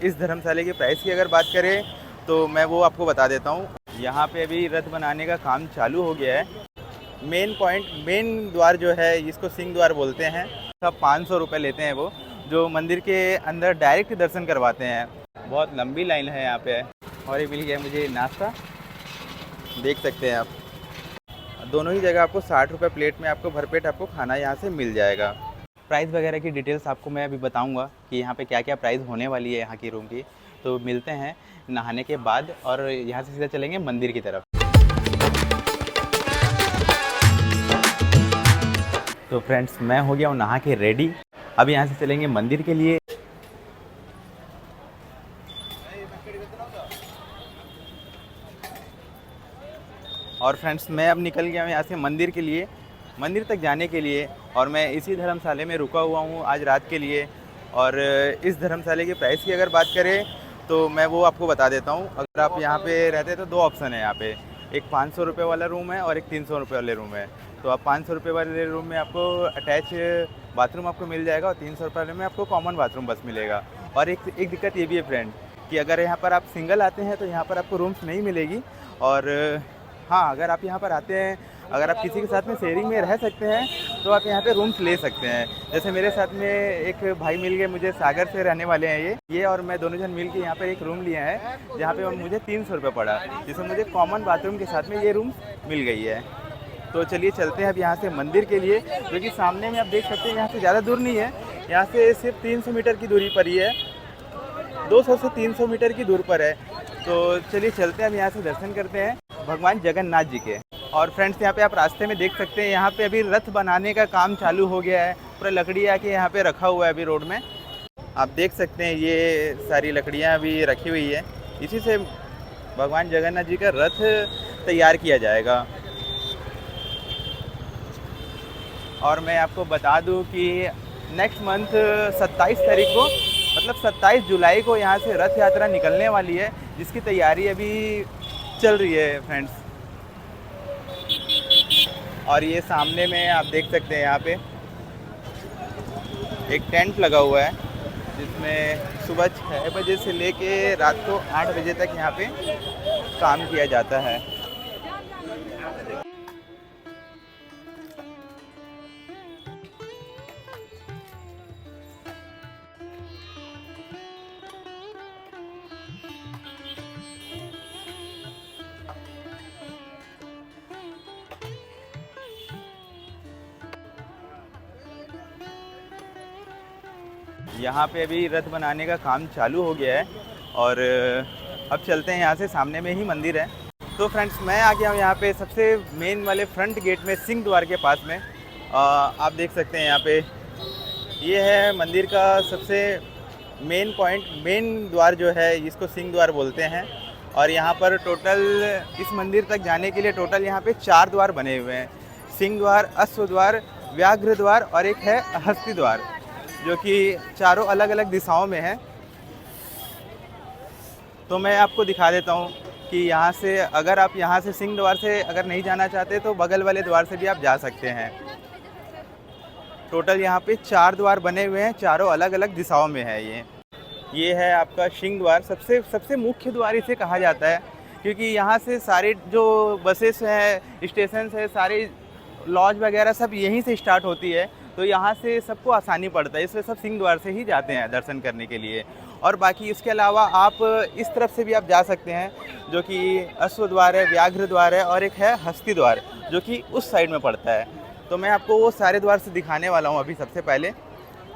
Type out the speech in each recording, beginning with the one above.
इस धर्मशाला की प्राइस की अगर बात करें तो मैं वो आपको बता देता हूँ। यहाँ पे अभी रथ बनाने का काम चालू हो गया है। मेन द्वार जो है इसको सिंह द्वार बोलते हैं। सब 500 रुपये लेते हैं वो, जो मंदिर के अंदर डायरेक्ट दर्शन करवाते हैं। बहुत लंबी लाइन है यहाँ पे। और ये मिल गया मुझे नाश्ता, देख सकते हैं आप। दोनों ही जगह आपको 60 रुपये प्लेट में आपको भरपेट आपको खाना यहाँ से मिल जाएगा। प्राइस वगैरह की डिटेल्स आपको मैं अभी बताऊंगा कि यहाँ पे क्या क्या प्राइस होने वाली है यहाँ की रूम की। तो मिलते हैं नहाने के बाद और यहाँ से सीधा चलेंगे मंदिर की तरफ। तो फ्रेंड्स, मैं हो गया हूँ नहा के रेडी। अब यहाँ से चलेंगे मंदिर के लिए। और फ्रेंड्स, मैं अब निकल गया हूँ यहाँ से मंदिर के लिए, मंदिर तक जाने के लिए। और मैं इसी धर्मशाला में रुका हुआ हूँ आज रात के लिए। और इस धर्मशाला की प्राइस की अगर बात करें तो मैं वो आपको बता देता हूँ। अगर आप यहाँ पे रहते हैं तो दो ऑप्शन है यहाँ पे, एक 500 रुपये वाला रूम है और एक 300 रुपये वाले रूम है। तो आप 500 रुपये वाले रूम में आपको अटैच बाथरूम आपको मिल जाएगा और 300 रुपये वाले में आपको कॉमन बाथरूम बस मिलेगा। और एक दिक्कत ये भी है फ्रेंड कि अगर यहाँ पर आप सिंगल आते हैं तो यहाँ पर आपको रूम्स नहीं मिलेगी। और हाँ, अगर आप यहाँ पर आते हैं, अगर आप किसी के साथ में शेयरिंग में रह सकते हैं तो आप यहाँ पे रूम्स ले सकते हैं। जैसे मेरे साथ में एक भाई मिल गए मुझे, सागर से रहने वाले हैं ये और मैं दोनों जन मिल के यहाँ पर एक रूम लिए हैं जहाँ पे मुझे 300 रुपये पड़ा, जिसमें मुझे कॉमन बाथरूम के साथ में ये रूम मिल गई है। तो चलिए चलते हैं अब यहाँ से मंदिर के लिए, जो कि सामने में आप देख सकते हैं। यहाँ से ज़्यादा दूर नहीं है, यहाँ से सिर्फ 300 मीटर की दूरी पर ही है, 200 से 300 मीटर की दूर पर है। तो चलिए चलते हैं अब यहाँ से दर्शन करते हैं भगवान जगन्नाथ जी के। और फ्रेंड्स, यहाँ पे आप रास्ते में देख सकते हैं, यहाँ पे अभी रथ बनाने का काम चालू हो गया है। पूरा लकड़ी आके यहाँ पे रखा हुआ है अभी रोड में, आप देख सकते हैं। ये सारी लकड़ियाँ अभी रखी हुई है, इसी से भगवान जगन्नाथ जी का रथ तैयार किया जाएगा। और मैं आपको बता दूं कि नेक्स्ट मंथ 27 तारीख को, मतलब 27 जुलाई को यहाँ से रथ यात्रा निकलने वाली है, जिसकी तैयारी अभी चल रही है फ्रेंड्स। और ये सामने में आप देख सकते हैं, यहाँ पे एक टेंट लगा हुआ है जिसमें सुबह 6 बजे से लेके रात को 8 बजे तक यहाँ पे काम किया जाता है। यहाँ पे अभी रथ बनाने का काम चालू हो गया है और अब चलते हैं यहाँ से, सामने में ही मंदिर है। तो फ्रेंड्स, मैं आ गया हूँ यहाँ पे सबसे मेन वाले फ्रंट गेट में, सिंह द्वार के पास में। आप देख सकते हैं यहाँ पे ये है मंदिर का सबसे मेन पॉइंट। मेन द्वार जो है इसको सिंह द्वार बोलते हैं। और यहाँ पर टोटल इस मंदिर तक जाने के लिए टोटल यहाँ पे 4 द्वार बने हुए हैं, सिंह द्वार, अश्व द्वार, व्याघ्र द्वार और एक है हस्ती द्वार, जो कि चारों अलग अलग दिशाओं में है। तो मैं आपको दिखा देता हूँ कि यहाँ से, अगर आप यहाँ से सिंह द्वार से अगर नहीं जाना चाहते तो बगल वाले द्वार से भी आप जा सकते हैं। टोटल यहाँ पे 4 द्वार बने हुए हैं, चारों अलग अलग दिशाओं में है। ये है आपका सिंह द्वार, सबसे मुख्य द्वार इसे कहा जाता है, क्योंकि यहाँ से सारे जो बसेस हैं, स्टेशन है, सारे लॉज वगैरह सब यहीं से स्टार्ट होती है। तो यहाँ से सबको आसानी पड़ता है, इसलिए सब सिंह द्वार से ही जाते हैं दर्शन करने के लिए। और बाकी इसके अलावा आप इस तरफ से भी आप जा सकते हैं, जो कि अश्व द्वार है, व्याघ्र द्वार है और एक है हस्ती द्वार, जो कि उस साइड में पड़ता है। तो मैं आपको वो सारे द्वार से दिखाने वाला हूँ अभी सबसे पहले।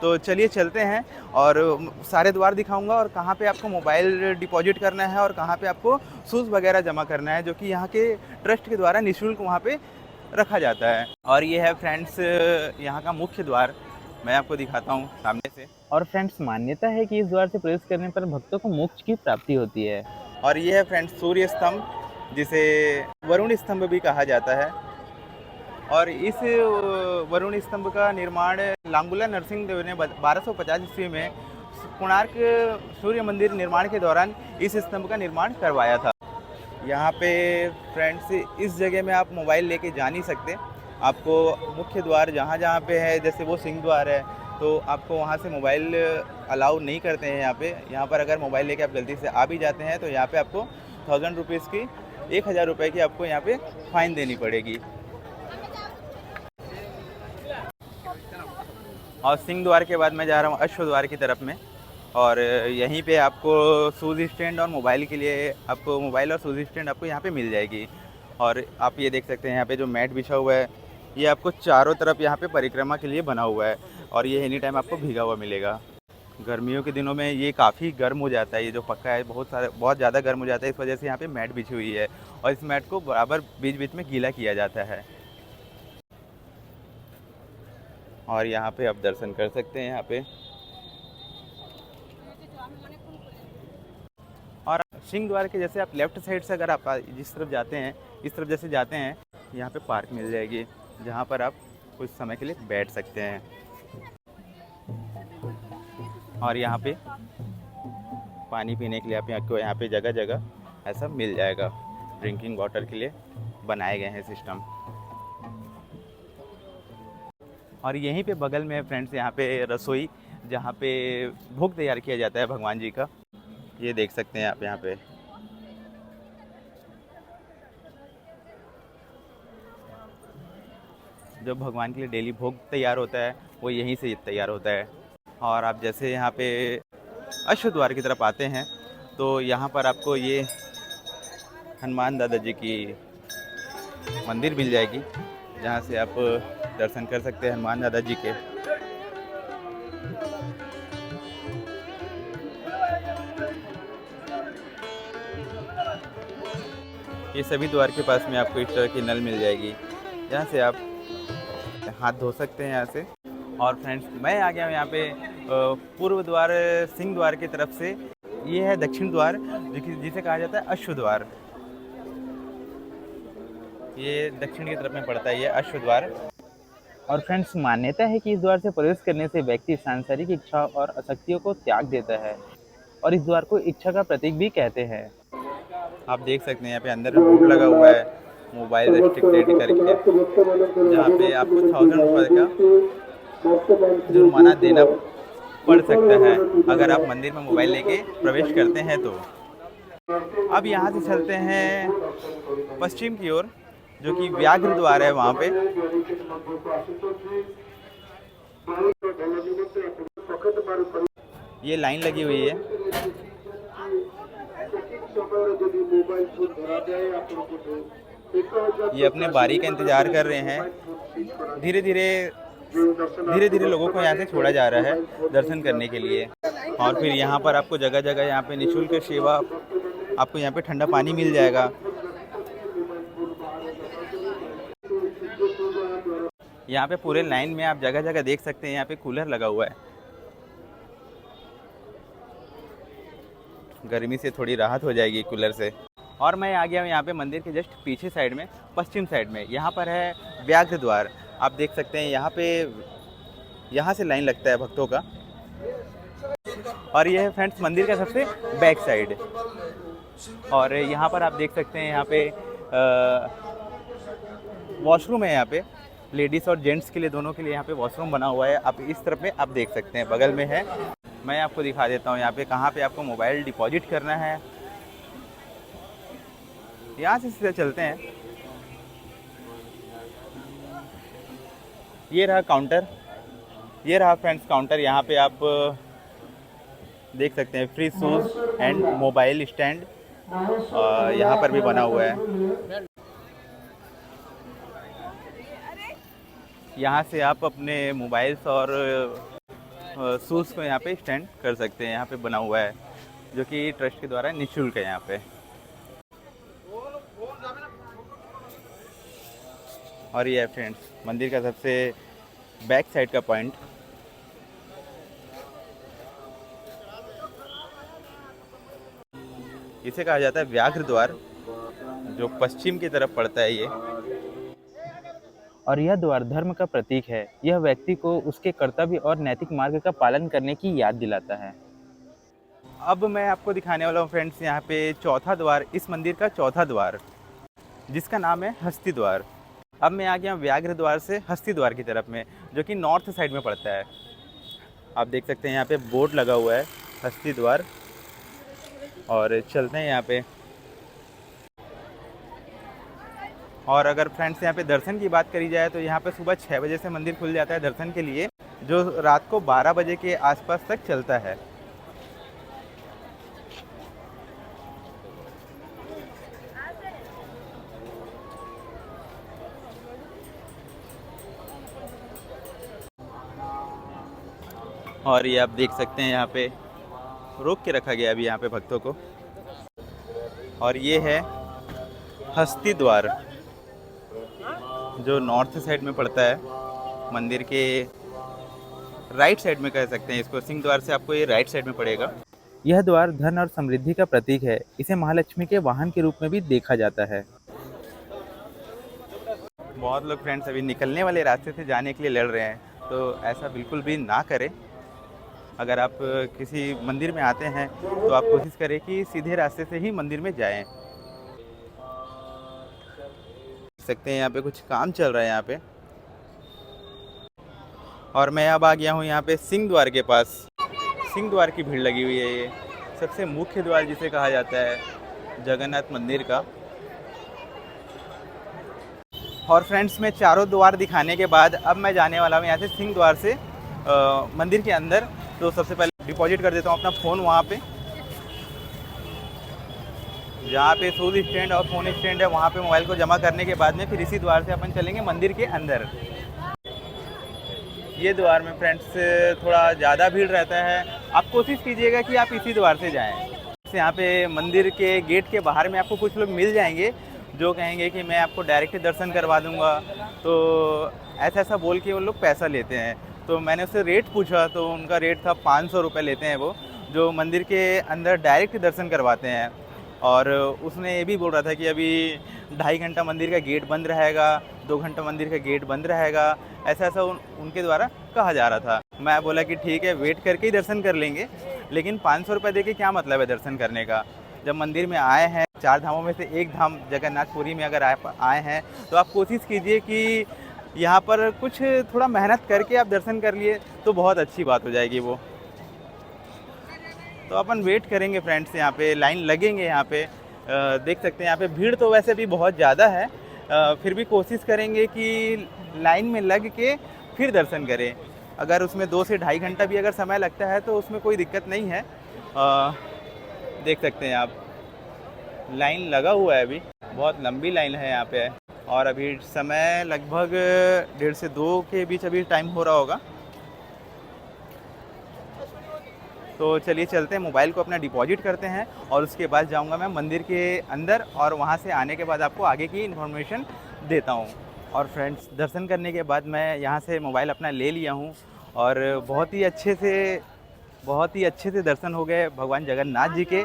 तो चलिए चलते हैं और सारे द्वार दिखाऊंगा, और कहाँ पे आपको मोबाइल डिपॉजिट करना है और कहाँ पे आपको शूज़ वगैरह जमा करना है, जो कि यहाँ के ट्रस्ट के द्वारा निःशुल्क वहाँ पे रखा जाता है। और ये है फ्रेंड्स यहाँ का मुख्य द्वार, मैं आपको दिखाता हूँ सामने से। और फ्रेंड्स, मान्यता है कि इस द्वार से प्रवेश करने पर भक्तों को मोक्ष की प्राप्ति होती है। और ये है फ्रेंड्स सूर्य स्तंभ, जिसे वरुण स्तंभ भी कहा जाता है। और इस वरुण स्तंभ का निर्माण लांगुला नरसिंह देव ने 1250 ईस्वी में कोणार्क सूर्य मंदिर निर्माण के दौरान इस स्तंभ का निर्माण करवाया था। यहाँ पे फ्रेंड्स इस जगह में आप मोबाइल लेके जा नहीं सकते, आपको मुख्य द्वार जहाँ पे है, जैसे वो सिंह द्वार है, तो आपको वहाँ से मोबाइल अलाउ नहीं करते हैं यहाँ पे। यहाँ पर अगर मोबाइल लेके आप गलती से आ भी जाते हैं तो यहाँ पे आपको 1000 रुपीज़ की 1000 रुपये की आपको यहाँ पे फ़ाइन देनी पड़ेगी। और सिंह द्वार के बाद मैं जा रहा हूँ अश्व द्वार की तरफ में, और यहीं पे आपको शूज़ स्टैंड और मोबाइल के लिए आपको मोबाइल और शूज़ स्टैंड आपको यहाँ पे मिल जाएगी। और आप ये देख सकते हैं यहाँ पे जो मैट बिछा हुआ है ये आपको चारों तरफ यहाँ पे परिक्रमा के लिए बना हुआ है, और ये एनी टाइम आपको भीगा हुआ मिलेगा। गर्मियों के दिनों में ये काफ़ी गर्म हो जाता है, ये जो पक्का है बहुत ज़्यादा गर्म हो जाता है, इस वजह से यहाँ पे मैट बिछी हुई है और इस मैट को बराबर बीच बीच में गीला किया जाता है। और यहाँ पे आप दर्शन कर सकते हैं यहाँ पे। और सिंह द्वार के जैसे आप लेफ़्ट साइड से अगर आप जिस तरफ जाते हैं, इस तरफ जैसे जाते हैं, यहाँ पे पार्क मिल जाएगी जहाँ पर आप कुछ समय के लिए बैठ सकते हैं। और यहाँ पे पानी पीने के लिए आपको यहाँ पे जगह जगह ऐसा मिल जाएगा, ड्रिंकिंग वाटर के लिए बनाए गए हैं सिस्टम। और यहीं पे बगल में फ्रेंड्स यहाँ पे रसोई, जहाँ पे भोग तैयार किया जाता है भगवान जी का, ये देख सकते हैं आप यहाँ पे। जो भगवान के लिए डेली भोग तैयार होता है वो यहीं से तैयार होता है। और आप जैसे यहाँ पे अश्व द्वार की तरफ आते हैं तो यहाँ पर आपको ये हनुमान दादा जी की मंदिर मिल जाएगी, जहाँ से आप दर्शन कर सकते हैं हनुमान दादा जी के। ये सभी द्वार के पास में आपको इस तरह की नल मिल जाएगी, जहाँ से आप हाथ धो सकते हैं यहाँ से। और फ्रेंड्स मैं आ गया हूँ यहाँ पे पूर्व द्वार सिंह द्वार की तरफ से। ये है दक्षिण द्वार जिसे कहा जाता है अश्व द्वार। ये दक्षिण की तरफ में पड़ता है ये अश्व द्वार। और फ्रेंड्स मान्यता है कि इस द्वार से प्रवेश करने से व्यक्ति सांसारिक इच्छा और आसक्तियों को त्याग देता है, और इस द्वार को इच्छा का प्रतीक भी कहते हैं। आप देख सकते हैं यहाँ पे अंदर बोर्ड लगा हुआ है मोबाइल रेस्ट्रिक्टेड करके, जहाँ पे आपको 1000 रुपये का जुर्माना देना पड़ सकता है अगर आप मंदिर में मोबाइल लेके प्रवेश करते हैं तो। अब यहाँ से चलते हैं पश्चिम की ओर, जो कि व्याघ्र द्वार है वहाँ पे। ये लाइन लगी हुई है, ये अपने बारी का इंतज़ार कर रहे हैं। धीरे धीरे लोगों को यहाँ से छोड़ा जा रहा है दर्शन करने के लिए। और फिर यहाँ पर आपको जगह जगह यहाँ पे निःशुल्क सेवा, आपको यहाँ पे ठंडा पानी मिल जाएगा। यहाँ पे पूरे लाइन में आप जगह जगह देख सकते हैं यहाँ पे कूलर लगा हुआ है, गर्मी से थोड़ी राहत हो जाएगी कूलर से। और मैं आ गया हूँ यहाँ पे मंदिर के जस्ट पीछे साइड में, पश्चिम साइड में। यहाँ पर है व्याघ्र द्वार। आप देख सकते हैं यहाँ पे, यहाँ से लाइन लगता है भक्तों का। और ये है फ्रेंड्स मंदिर का सबसे बैक साइड। और यहाँ पर आप देख सकते हैं यहाँ पे वॉशरूम है। यहाँ पे लेडीज़ और जेंट्स के लिए, दोनों के लिए यहाँ पे वॉशरूम बना हुआ है। आप इस तरफ में आप देख सकते हैं, बगल में है। मैं आपको दिखा देता हूँ यहाँ पे कहाँ पे आपको मोबाइल डिपॉजिट करना है। यहाँ से सीधे चलते हैं, ये रहा काउंटर, ये रहा फ्रेंड्स काउंटर। यहाँ पे आप देख सकते हैं free shoes and mobile stand यहाँ पर भी बना हुआ है। यहाँ से आप अपने मोबाइल्स और शूज़ को यहाँ पे स्टैंड कर सकते हैं। यहाँ पे बना हुआ है, जो कि ट्रस्ट के द्वारा निःशुल्क है यहाँ पे। और ये है फ्रेंड्स मंदिर का सबसे बैक साइड का पॉइंट। इसे कहा जाता है व्याघ्र द्वार, जो पश्चिम की तरफ पड़ता है ये। और यह द्वार धर्म का प्रतीक है। यह व्यक्ति को उसके कर्तव्य और नैतिक मार्ग का पालन करने की याद दिलाता है। अब मैं आपको दिखाने वाला हूँ फ्रेंड्स यहाँ पे चौथा द्वार, इस मंदिर का चौथा द्वार, जिसका नाम है हस्ती द्वार। अब मैं आ गया व्याघ्र द्वार से हस्ती द्वार की तरफ में, जो कि नॉर्थ साइड में पड़ता है। आप देख सकते हैं यहाँ पे बोर्ड लगा हुआ है हस्ती द्वार। और चलते हैं यहाँ पे। और अगर फ्रेंड्स यहाँ पे दर्शन की बात करी जाए तो यहाँ पे सुबह 6 बजे से मंदिर खुल जाता है दर्शन के लिए, जो रात को 12 बजे के आसपास तक चलता है। और ये आप देख सकते हैं यहाँ पे रोक के रखा गया अभी यहाँ पे भक्तों को। और ये है हस्ती द्वार, जो नॉर्थ साइड में पड़ता है, मंदिर के राइट साइड में कह सकते हैं इसको। सिंह द्वार से आपको ये राइट साइड में पड़ेगा। यह द्वार धन और समृद्धि का प्रतीक है। इसे महालक्ष्मी के वाहन के रूप में भी देखा जाता है। बहुत लोग फ्रेंड्स अभी निकलने वाले रास्ते से जाने के लिए लड़ रहे हैं, तो ऐसा बिल्कुल भी ना करें। अगर आप किसी मंदिर में आते हैं तो आप कोशिश करें कि सीधे रास्ते से ही मंदिर में जाएं। देख सकते हैं यहाँ पे कुछ काम चल रहा है यहाँ पे। और मैं अब आ गया हूँ यहाँ पे सिंह द्वार के पास। सिंह द्वार की भीड़ लगी हुई है। ये सबसे मुख्य द्वार जिसे कहा जाता है जगन्नाथ मंदिर का। और फ्रेंड्स मैं चारों द्वार दिखाने के बाद अब मैं जाने वाला हूँ यहाँ से सिंह द्वार से मंदिर के अंदर। तो सबसे पहले डिपॉजिट कर देता हूँ अपना फ़ोन वहाँ पे, जहाँ पे शूज़ स्टैंड और फ़ोन स्टैंड है, वहाँ पे मोबाइल को जमा करने के बाद में फिर इसी द्वार से अपन चलेंगे मंदिर के अंदर। ये द्वार में फ्रेंड्स थोड़ा ज़्यादा भीड़ रहता है। आप कोशिश कीजिएगा कि आप इसी द्वार से जाएँ। यहाँ पे मंदिर के गेट के बाहर में आपको कुछ लोग मिल जाएंगे जो कहेंगे कि मैं आपको डायरेक्ट दर्शन करवा दूंगा, तो ऐसा बोल के वो लोग पैसा लेते हैं। तो मैंने उससे रेट पूछा तो उनका रेट था 500 रुपये लेते हैं वो, जो मंदिर के अंदर डायरेक्ट दर्शन करवाते हैं। और उसने ये भी बोल रहा था कि अभी 2.5 घंटा मंदिर का गेट बंद रहेगा, 2 घंटा मंदिर का गेट बंद रहेगा, ऐसा उनके द्वारा कहा जा रहा था। मैं बोला कि ठीक है, वेट करके ही दर्शन कर लेंगे, लेकिन 500 रुपये दे के क्या मतलब है दर्शन करने का। जब मंदिर में आए हैं, 4 धामों में से एक धाम जगन्नाथपुरी में अगर आए हैं तो आप कोशिश कीजिए कि यहाँ पर कुछ थोड़ा मेहनत करके आप दर्शन कर लिए तो बहुत अच्छी बात हो जाएगी वो। तो अपन वेट करेंगे फ्रेंड्स, यहाँ पे लाइन लगेंगे। यहाँ पे देख सकते हैं यहाँ पे भीड़ तो वैसे भी बहुत ज़्यादा है, फिर भी कोशिश करेंगे कि लाइन में लग के फिर दर्शन करें। अगर उसमें 2 से 2.5 घंटा भी अगर समय लगता है तो उसमें कोई दिक्कत नहीं है। देख सकते हैं आप, लाइन लगा हुआ है, अभी बहुत लंबी लाइन है यहाँ पे। और अभी समय लगभग 1:30 से 2 के बीच अभी टाइम हो रहा होगा। तो चलिए चलते हैं, मोबाइल को अपना डिपॉजिट करते हैं और उसके बाद जाऊंगा मैं मंदिर के अंदर, और वहां से आने के बाद आपको आगे की इन्फॉर्मेशन देता हूं। और फ्रेंड्स दर्शन करने के बाद मैं यहां से मोबाइल अपना ले लिया हूं और बहुत ही अच्छे से दर्शन हो गए भगवान जगन्नाथ जी के।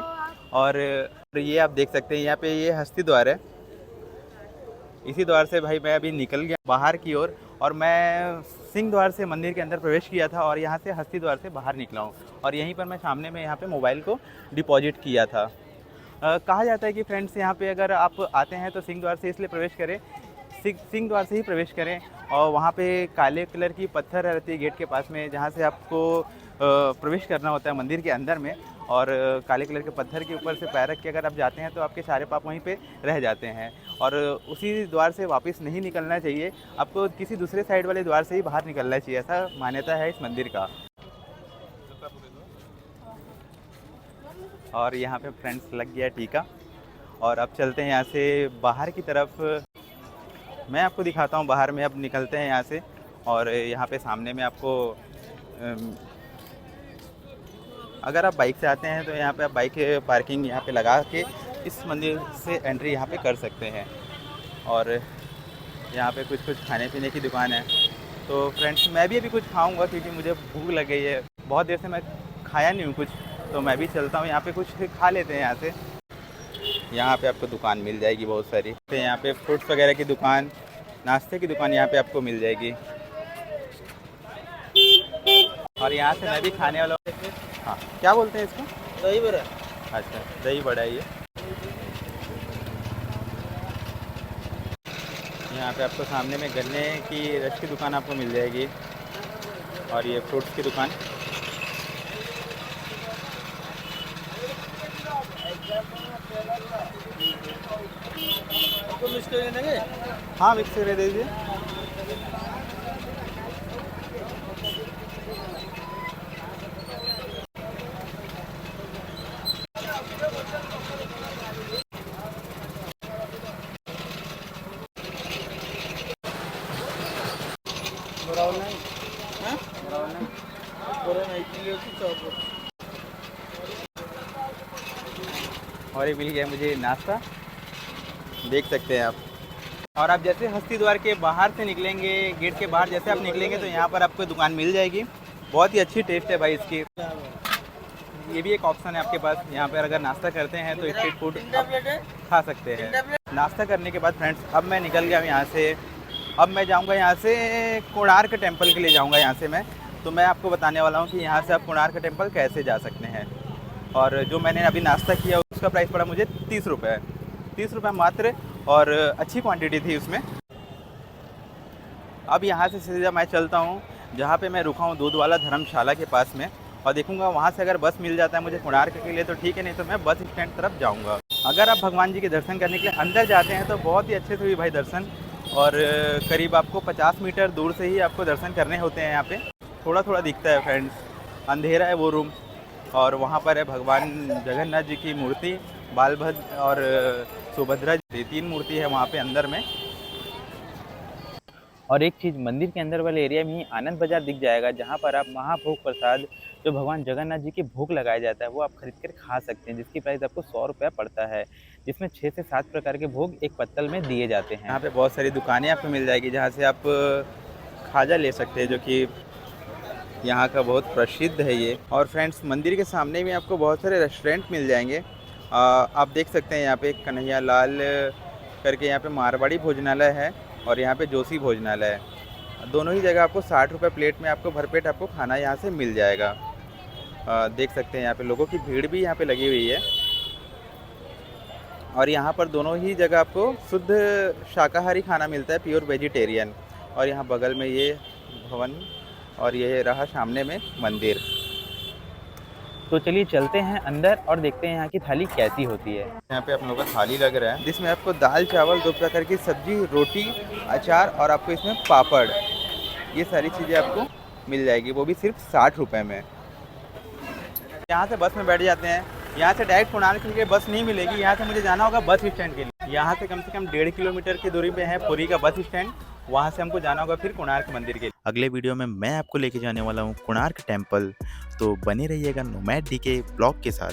और ये आप देख सकते हैं यहाँ पे ये हस्ती द्वार है। इसी द्वार से भाई मैं अभी निकल गया बाहर की ओर, और मैं सिंह द्वार से मंदिर के अंदर प्रवेश किया था और यहाँ से हस्ती द्वार से बाहर निकला हूँ। और यहीं पर मैं सामने में यहाँ पे मोबाइल को डिपॉजिट किया था। कहा जाता है कि फ्रेंड्स यहाँ पे अगर आप आते हैं तो सिंह द्वार से इसलिए प्रवेश करें, सिंह द्वार से ही प्रवेश करें। और वहाँ पे काले कलर की पत्थर रहती है गेट के पास में, जहाँ से आपको प्रवेश करना होता है मंदिर के अंदर में। और काले कलर के पत्थर के ऊपर से पैर रख के अगर आप जाते हैं तो आपके सारे पाप वहीं पे रह जाते हैं। और उसी द्वार से वापस नहीं निकलना चाहिए, आपको किसी दूसरे साइड वाले द्वार से ही बाहर निकलना चाहिए, ऐसा मान्यता है इस मंदिर का। और यहाँ पे फ्रेंड्स लग गया टीका, और अब चलते हैं यहाँ से बाहर की तरफ। मैं आपको दिखाता हूँ बाहर में। अब निकलते हैं यहाँ से, और यहाँ पे सामने में आपको अगर आप बाइक से आते हैं तो यहाँ पे आप बाइक पार्किंग यहाँ पे लगा के इस मंदिर से एंट्री यहाँ पे कर सकते हैं। और यहाँ पे कुछ खाने पीने की दुकान है। तो फ्रेंड्स मैं भी अभी कुछ खाऊंगा क्योंकि मुझे भूख लग गई है, बहुत देर से मैं खाया नहीं हूँ कुछ, तो मैं भी चलता हूँ यहाँ पे कुछ खा लेते हैं यहाँ से। यहाँ पे आपको दुकान मिल जाएगी बहुत सारी। तो यहाँ पे फ्रूट्स वगैरह की दुकान, नाश्ते की दुकान यहाँ पे आपको मिल जाएगी। और यहाँ से मैं भी खाने वाला हूँ। हाँ, क्या बोलते हैं इसको? दही बड़ा। अच्छा, दही बड़ा है ये। यहाँ पे आपको सामने में गन्ने की रस की दुकान आपको मिल जाएगी, और ये फ्रूट्स की दुकान। वगैरह देंगे? हाँ मिक्स वगैरह दे दीजिए। बराबर नहीं। हाँ? बराबर नहीं। बराबर नहीं के लिए उसकी चौपट। और ये मिल गया मुझे नाश्ता, देख सकते हैं आप। और आप जैसे हस्ती द्वार के बाहर से निकलेंगे, गेट के बाहर जैसे आप निकलेंगे तो यहाँ पर आपको दुकान मिल जाएगी। बहुत ही अच्छी टेस्ट है भाई इसकी। ये भी एक ऑप्शन है आपके पास, यहाँ पर अगर नाश्ता करते हैं तो स्ट्रीट फूड आप खा सकते हैं। नाश्ता करने के बाद फ्रेंड्स अब मैं निकल गया हूँ यहाँ से। अब मैं जाऊँगा यहाँ से कोणार्क टेम्पल के लिए जाऊँगा यहाँ से मैं। तो मैं आपको बताने वाला हूँ कि यहाँ से आप कोणार्क टेम्पल कैसे जा सकते हैं। और जो मैंने अभी नाश्ता किया उसका प्राइस पड़ा मुझे 30 रुपये, 30 रुपये मात्र, और अच्छी क्वांटिटी थी उसमें। अब यहाँ से सीधा मैं चलता हूँ जहाँ पे मैं रुका हूँ, दूध वाला धर्मशाला के पास में, और देखूंगा वहाँ से अगर बस मिल जाता है मुझे कोणार्क के लिए तो ठीक है, नहीं तो मैं बस स्टैंड तरफ जाऊँगा। अगर आप भगवान जी के दर्शन करने के लिए अंदर जाते हैं तो बहुत ही अच्छे से हुई भाई दर्शन, और करीब आपको 50 मीटर दूर से ही आपको दर्शन करने होते हैं। यहाँ पे थोड़ा थोड़ा दिखता है फ्रेंड्स, अंधेरा है वो रूम, और वहाँ पर है भगवान जगन्नाथ जी की मूर्ति, बालभद्र और सुभद्रा जी, 3 मूर्ति है वहाँ पे अंदर में। और एक चीज़, मंदिर के अंदर वाले एरिया में ही आनंद बाज़ार दिख जाएगा, जहाँ पर आप महाभोग प्रसाद जो भगवान जगन्नाथ जी के भोग लगाया जाता है वो आप खरीद कर खा सकते हैं, जिसकी प्राइस आपको 100 रुपये पड़ता है, जिसमें 6 से 7 प्रकार के भोग एक पत्तल में दिए जाते हैं। यहाँ पे बहुत सारी दुकानें आपको मिल जाएगी जहाँ से आप खाजा ले सकते हैं, जो कि यहाँ का बहुत प्रसिद्ध है ये। और फ्रेंड्स मंदिर के सामने भी आपको बहुत सारे रेस्टोरेंट मिल जाएंगे। आप देख सकते हैं यहाँ पे कन्हैया लाल करके यहाँ पे मारवाड़ी भोजनालय है, और यहाँ पे जोशी भोजनालय है। दोनों ही जगह आपको 60 रुपये प्लेट में आपको भरपेट आपको खाना यहाँ से मिल जाएगा। देख सकते हैं यहाँ पे लोगों की भीड़ भी यहाँ पे लगी हुई है, और यहाँ पर दोनों ही जगह आपको शुद्ध शाकाहारी खाना मिलता है, प्योर वेजिटेरियन। और यहाँ बगल में ये भवन, और ये रहा सामने में मंदिर। तो चलिए चलते हैं अंदर और देखते हैं यहाँ की थाली कैसी होती है। यहाँ पे आप लोगों का थाली लग रहा है, जिसमें आपको दाल चावल, 2 प्रकार की सब्जी, रोटी, अचार, और आपको इसमें पापड़, ये सारी चीज़ें आपको मिल जाएगी, वो भी सिर्फ 60 रुपये में। यहाँ से बस में बैठ जाते हैं। यहाँ से डायरेक्ट कोणार्क के लिए बस नहीं मिलेगी, यहाँ से मुझे जाना होगा बस स्टैंड के लिए। यहाँ से कम 1.5 किलोमीटर की दूरी पे है पुरी का बस स्टैंड, वहाँ से हमको जाना होगा फिर कोणार्क मंदिर के लिए। अगले वीडियो में मैं आपको लेके जाने वाला हूँ कोणार्क टेम्पल, तो बने रहिएगा नोमैड डी के ब्लॉग के साथ।